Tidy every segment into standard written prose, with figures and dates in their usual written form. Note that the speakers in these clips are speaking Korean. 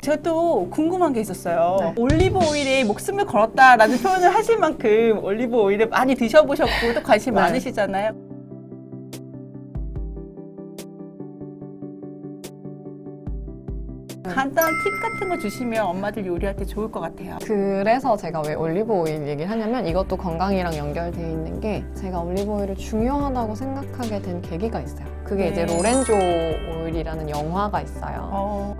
저도 궁금한 게 있었어요. 네. 올리브 오일에 목숨을 걸었다라는 표현을 하실 만큼 올리브 오일을 많이 드셔보셨고 또 관심 네. 많으시잖아요. 간단한 팁 같은 거 주시면 엄마들 요리할 때 좋을 것 같아요. 그래서 제가 왜 올리브 오일 얘기를 하냐면 이것도 건강이랑 연결되어 있는 게 제가 올리브 오일을 중요하다고 생각하게 된 계기가 있어요. 그게 네. 이제 로렌조 오일이라는 영화가 있어요.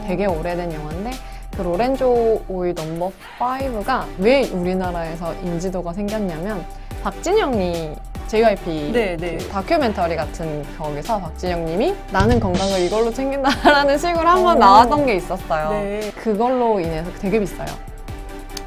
되게 오래된 영화인데 그 로렌조 오일 넘버 5가 왜 우리나라에서 인지도가 생겼냐면 박진영이 JYP 네, 네. 그 다큐멘터리 같은 거기서 박진영님이 나는 건강을 이걸로 챙긴다라는 식으로 한번 나왔던 게 있었어요. 네. 그걸로 인해서 되게 비싸요.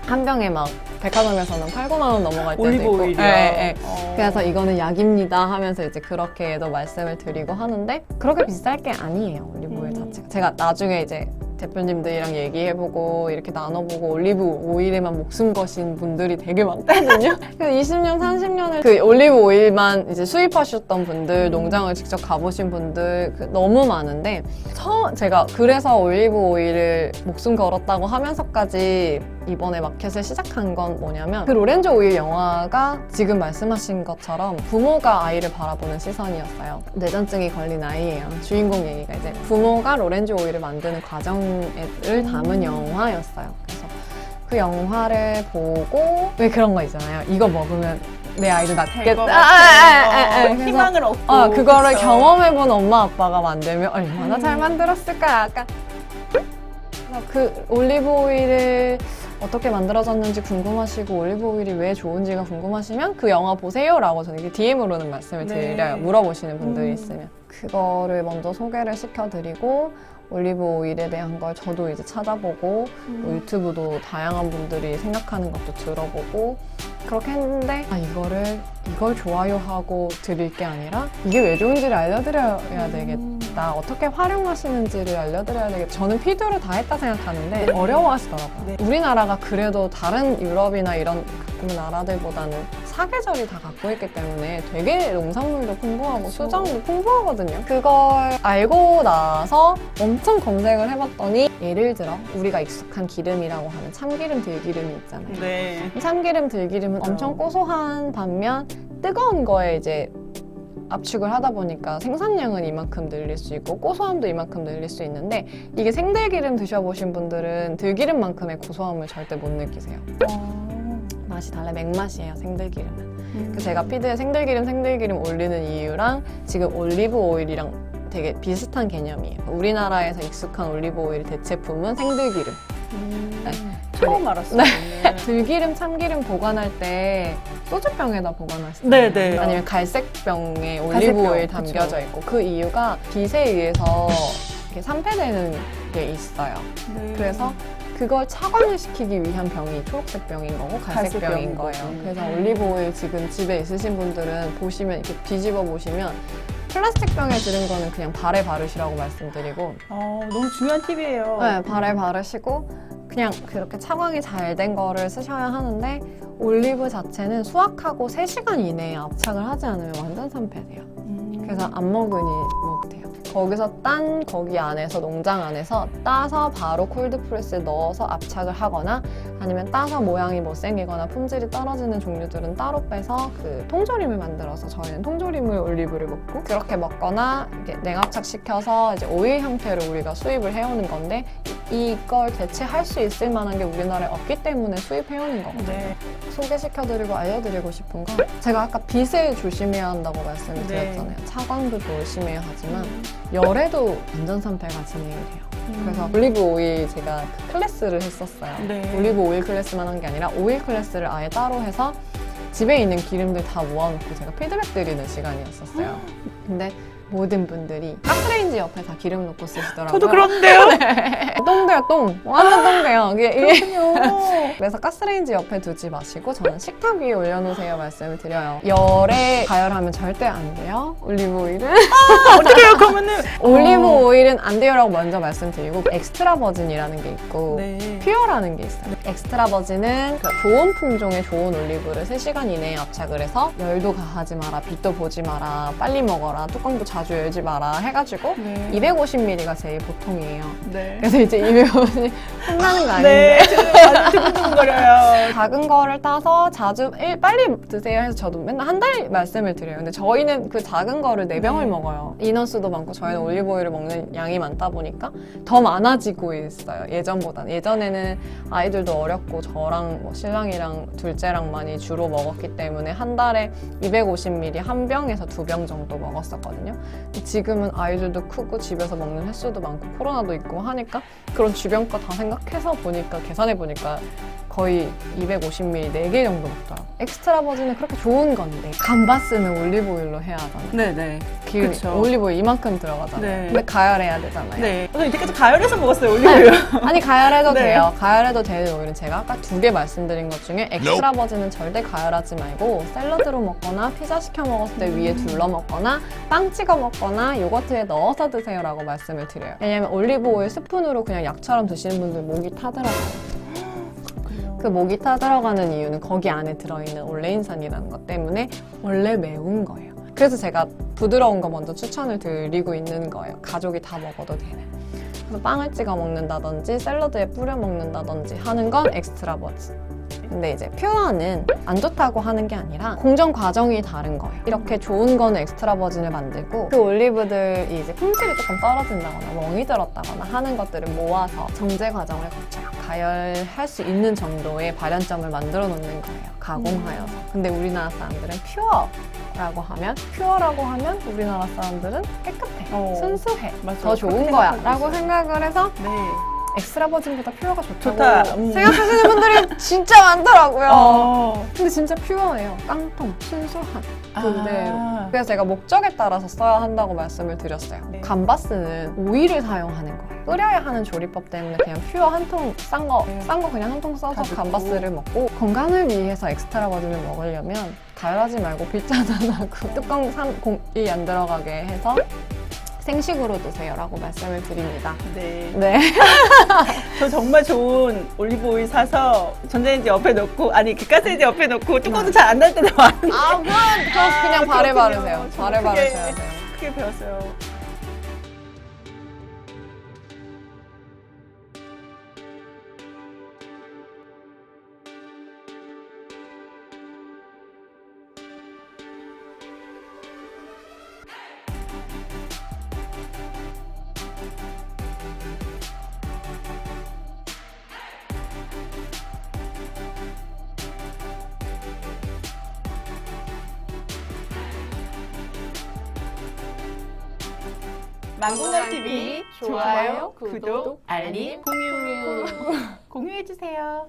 한 병에 막 백화점에서는 8, 9만 원 넘어갈 때도 올리브 있고. 오일이요. 네, 네. 그래서 이거는 약입니다 하면서 이제 그렇게도 말씀을 드리고 하는데 그렇게 비쌀 게 아니에요, 올리브 오일 자체가. 제가 나중에 이제 대표님들이랑 얘기해보고 이렇게 나눠보고 올리브 오일에만 목숨 거신 분들이 되게 많거든요. 그래서 20년, 30년을 그 올리브 오일만 이제 수입하셨던 분들, 농장을 직접 가보신 분들 너무 많은데 제가 그래서 올리브 오일을 목숨 걸었다고 하면서까지 이번에 마켓을 시작한 건 뭐냐면 그 로렌조 오일 영화가 지금 말씀하신 것처럼 부모가 아이를 바라보는 시선이었어요. 뇌전증이 걸린 아이예요. 주인공 얘기가 이제 부모가 로렌조 오일을 만드는 과정을 담은 영화였어요. 그래서 그 영화를 보고 왜 그런 거 있잖아요. 이거 먹으면 내 아이도 낫겠다. 그래서 희망을 얻고 그거를 그쵸. 경험해본 엄마 아빠가 만들면 얼마나 잘 만들었을까. 약간 그 올리브 오일을 어떻게 만들어졌는지 궁금하시고 올리브 오일이 왜 좋은지가 궁금하시면 그 영화 보세요 라고 저는 이렇게 DM으로는 말씀을 네. 드려요. 물어보시는 분들이 있으면. 그거를 먼저 소개를 시켜드리고 올리브 오일에 대한 걸 저도 이제 찾아보고 뭐 유튜브도 다양한 분들이 생각하는 것도 들어보고 그렇게 했는데 이걸 좋아요하고 드릴 게 아니라 이게 왜 좋은지를 알려드려야 되겠다. 어떻게 활용하시는지를 알려드려야 되겠다. 저는 필두를 다 했다 생각하는데 네. 어려워하시더라고요. 네. 우리나라가 그래도 다른 유럽이나 이런 나라들보다는 사계절이 다 갖고 있기 때문에 되게 농산물도 풍부하고 수정도 풍부하거든요. 그걸 알고 나서 엄청 검색을 해봤더니 예를 들어 우리가 익숙한 기름이라고 하는 참기름, 들기름이 있잖아요. 네. 참기름, 들기름은 엄청 고소한 반면 뜨거운 거에 이제 압축을 하다 보니까 생산량은 이만큼 늘릴 수 있고 고소함도 이만큼 늘릴 수 있는데 이게 생들기름 드셔보신 분들은 들기름만큼의 고소함을 절대 못 느끼세요. 맛이 달라요. 맥맛이에요, 생들기름은. 그래서 제가 피드에 생들기름 올리는 이유랑 지금 올리브 오일이랑 되게 비슷한 개념이에요. 우리나라에서 익숙한 올리브 오일 대체품은 생들기름. 네. 처음 알았어요. 네. 들기름, 참기름 보관할 때 소주병에다 보관하시잖아요. 네네. 아니면 갈색병에 올리브 갈색병, 오일 담겨져 있고 그 이유가 빛에 의해서 이렇게 산패되는 게 있어요. 네. 그래서 그걸 차광을 시키기 위한 병이 초록색 병인 거고 갈색 병인 갈색병인 거예요. 거지. 그래서 올리브 오일 지금 집에 있으신 분들은 보시면 이렇게 뒤집어 보시면 플라스틱 병에 들은 거는 그냥 발에 바르시라고 말씀드리고 너무 중요한 팁이에요. 네, 발에 바르시고 그냥 그렇게 차광이 잘 된 거를 쓰셔야 하는데 올리브 자체는 수확하고 3시간 이내에 압착을 하지 않으면 완전 산패돼요. 그래서 안 먹으니 못해요. 거기서 딴 거기 안에서 농장 안에서 따서 바로 콜드프레스에 넣어서 압착을 하거나 아니면 따서 모양이 못생기거나 품질이 떨어지는 종류들은 따로 빼서 그 통조림을 만들어서 저희는 통조림을 올리브를 먹고 그렇게 먹거나 이게 냉압착 시켜서 이제 오일 형태로 우리가 수입을 해오는 건데 이걸 대체할 수 있을 만한 게 우리나라에 없기 때문에 수입해오는 거거든요. 네. 소개시켜드리고 알려드리고 싶은 건 제가 아까 빛을 조심해야 한다고 말씀을 드렸잖아요. 차광도 조심해야 하지만 열에도 완전 산패가 진행이 돼요. 그래서 올리브 오일 제가 그 클래스를 했었어요. 네. 올리브 오일 클래스만 한 게 아니라 오일 클래스를 아예 따로 해서 집에 있는 기름들 다 모아놓고 제가 피드백 드리는 시간이었었어요. 근데 모든 분들이 가스레인지 옆에 다 기름 넣고 쓰시더라고요. 저도 그런데요. 똥돼요, 똥. 완전 똥돼요. 이게 그렇군요. 그래서 가스레인지 옆에 두지 마시고 저는 식탁 위에 올려놓으세요 말씀을 드려요. 열에 가열하면 절대 안 돼요. 올리브 오일은. 어떻게 해요, 그러면은? 올리브 오일은 안 돼요라고 먼저 말씀드리고 엑스트라 버진이라는 게 있고 네. 퓨어라는 게 있어요. 엑스트라 버진은 좋은 품종의 좋은 올리브를 3시간 이내에 압착을 해서 열도 가하지 마라, 빛도 보지 마라, 빨리 먹어라, 뚜껑도 자주 열지 마라 해가지고 네. 250ml가 제일 보통이에요. 네. 그래서 이제 250ml 혼나는 거 아닌데. 네, 지금 아주 두근두근거려요. 작은 거를 따서 자주 빨리 드세요 해서 저도 맨날 한 달 말씀을 드려요. 근데 저희는 그 작은 거를 4병을 먹어요. 인원수도 많고 저희는 올리브 오일을 먹는 양이 많다 보니까 더 많아지고 있어요. 예전보다는. 예전에는 아이들도 어렸고 저랑 뭐 신랑이랑 둘째랑 많이 주로 먹었기 때문에 한 달에 250ml 한 병에서 2병 정도 먹었었거든요. 근데 지금은 아이들도 크고 집에서 먹는 횟수도 많고 코로나도 있고 하니까 그런 주변 거 다 생각해서 보니까 계산해 보니까 거의 250ml 4개 정도 먹더라고요. 엑스트라 버진은 그렇게 좋은 건데 감바스는 올리브 오일로 해야 하잖아요. 네네. 기름이 그쵸. 올리브 오일 이만큼 들어가잖아요. 네. 근데 가열해야 되잖아요. 네. 저는 이때까지 가열해서 먹었어요, 올리브유. 아니 가열해도 네. 돼요. 가열해도 되는 오일은 제가 아까 2개 말씀드린 것 중에 엑스트라 버진은 절대 가열하지 말고 샐러드로 먹거나 피자 시켜 먹었을 때 위에 둘러 먹거나 빵 찍어 먹거나 요거트에 넣어서 드세요라고 말씀을 드려요. 왜냐면 올리브 오일 스푼으로 그냥 약처럼 드시는 분들 목이 타들어가요. 그 목이 타들어가는 이유는 거기 안에 들어있는 올레인산이라는 것 때문에 원래 매운 거예요. 그래서 제가 부드러운 거 먼저 추천을 드리고 있는 거예요. 가족이 다 먹어도 되는. 그래서 빵을 찍어 먹는다든지 샐러드에 뿌려 먹는다든지 하는 건 엑스트라 버진. 근데 이제 퓨어는 안 좋다고 하는 게 아니라 공정 과정이 다른 거예요. 이렇게 좋은 거는 엑스트라 버진을 만들고 그 올리브들이 이제 품질이 조금 떨어진다거나 멍이 들었다거나 하는 것들을 모아서 정제 과정을 거쳐요. 가열할 수 있는 정도의 발연점을 만들어 놓는 거예요. 가공하여서. 근데 우리나라 사람들은 퓨어라고 하면 우리나라 사람들은 깨끗해, 순수해, 맞아요. 더 좋은 그렇게 거야 생각하고 라고 있어요. 생각을 해서 네. 엑스트라 버진보다 퓨어가 좋다고 좋다. 생각하시는 분들이 진짜 많더라고요. 어. 근데 진짜 퓨어예요. 깡통, 순수한 그대로. 아. 그래서 제가 목적에 따라서 써야 한다고 말씀을 드렸어요. 네. 감바스는 오일을 사용하는 거예요. 끓여야 하는 조리법 때문에 그냥 퓨어 한 통 싼 거 그냥 한 통 써서 다 넣고. 감바스를 먹고 건강을 위해서 엑스트라 버진을 먹으려면 가열하지 말고 빛차단하고 뚜껑 공기 안 들어가게 해서 생식으로 드세요라고 말씀을 드립니다. 네. 네. 저 정말 좋은 올리브 오일 사서 전자레인지 옆에 놓고, 아니, 그 가스레인지 옆에 놓고 뚜껑도 잘 안 날 때도 많은데. 그건 그냥 발에 그렇군요. 바르세요. 저 발에 크게- 바르셔야 돼요. 크게 배웠어요. 망고날TV 좋아요, 구독, 알림, 공유. 공유해주세요.